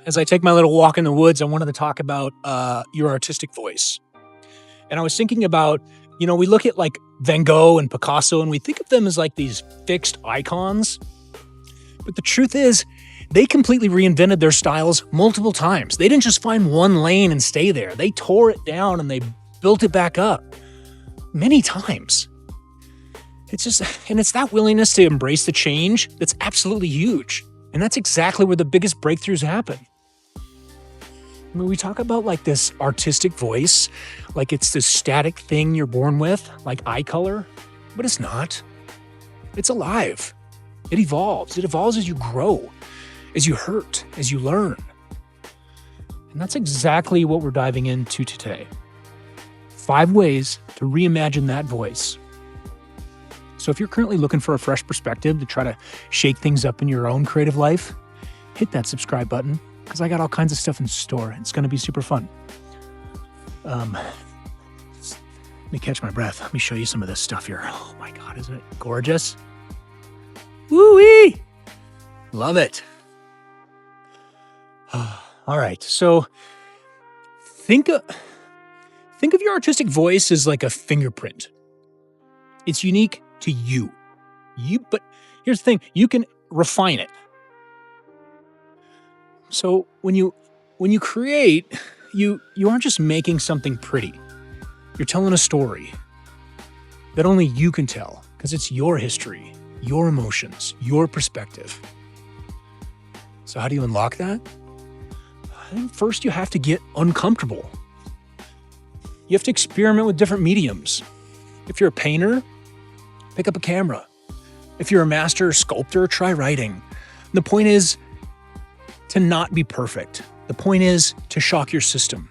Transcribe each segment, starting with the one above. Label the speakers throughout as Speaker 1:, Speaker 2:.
Speaker 1: as I take my little walk in the woods, I wanted to talk about your artistic voice. And I was thinking about, we look at like Van Gogh and Picasso and we think of them as like these fixed icons. But the truth is, they completely reinvented their styles multiple times. They didn't just find one lane and stay there. They tore it down and they built it back up many times. It's that willingness to embrace the change that's absolutely huge. And that's exactly where the biggest breakthroughs happen. I mean, we talk about like this artistic voice, like it's this static thing you're born with, like eye color, but it's not. It's alive. It evolves. It evolves as you grow, as you hurt, as you learn. And that's exactly what we're diving into today. 5 ways to reimagine that voice. So if you're currently looking for a fresh perspective to try to shake things up in your own creative life, hit that subscribe button because I got all kinds of stuff in store. It's going to be super fun. Let me catch my breath. Let me show you some of this stuff here. Oh my God, isn't it gorgeous? Woo-wee! Love it. All right, so think of your artistic voice as like a fingerprint. It's unique to you. But here's the thing, you can refine it. So when you create, you aren't just making something pretty. You're telling a story that only you can tell because it's your history, your emotions, your perspective. So how do you unlock that? I think first you have to get uncomfortable. You have to experiment with different mediums. If you're a painter, pick up a camera. If you're a master sculptor, try writing. The point is to not be perfect. The point is to shock your system.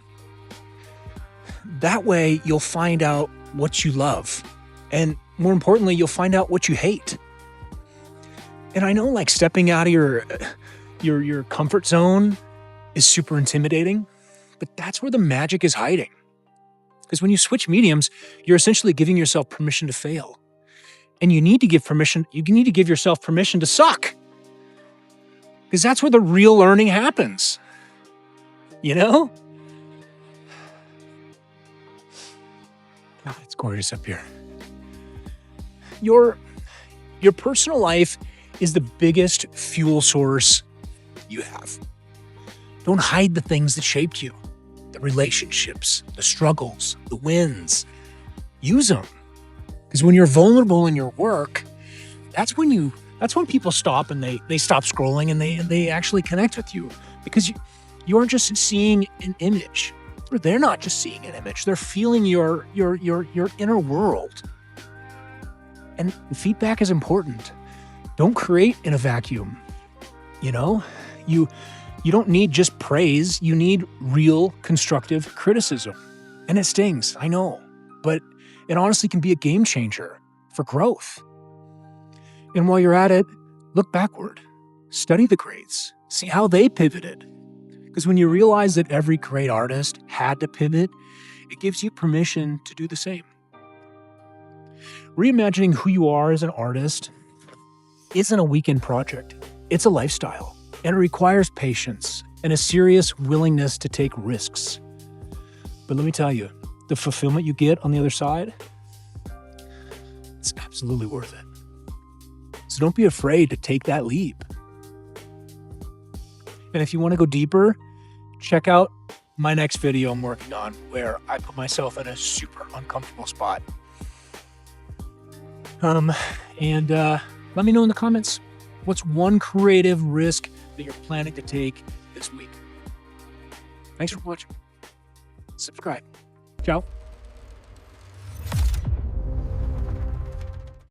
Speaker 1: That way, you'll find out what you love. And more importantly, you'll find out what you hate. And I know like stepping out of your comfort zone is super intimidating, but that's where the magic is hiding. Because when you switch mediums, you're essentially giving yourself permission to fail. And you need to give yourself permission to suck. Because that's where the real learning happens. You know? God, it's gorgeous up here. Your personal life is the biggest fuel source you have. Don't hide the things that shaped you. The relationships, the struggles, the wins. Use them. Because when you're vulnerable in your work, that's when people stop and they stop scrolling and they actually connect with you. Because you aren't just seeing an image. Or they're not just seeing an image. They're feeling your inner world. And feedback is important. Don't create in a vacuum. You don't need just praise. You need real constructive criticism. And it stings, I know, but it honestly can be a game changer for growth. And while you're at it, look backward, study the greats, see how they pivoted. Because when you realize that every great artist had to pivot, it gives you permission to do the same. Reimagining who you are as an artist isn't a weekend project. It's a lifestyle. And it requires patience and a serious willingness to take risks. But let me tell you, the fulfillment you get on the other side, it's absolutely worth it. So don't be afraid to take that leap. And if you want to go deeper, check out my next video I'm working on where I put myself in a super uncomfortable spot. Let me know in the comments, what's one creative risk that you're planning to take this week? Thanks for watching. Subscribe. Ciao.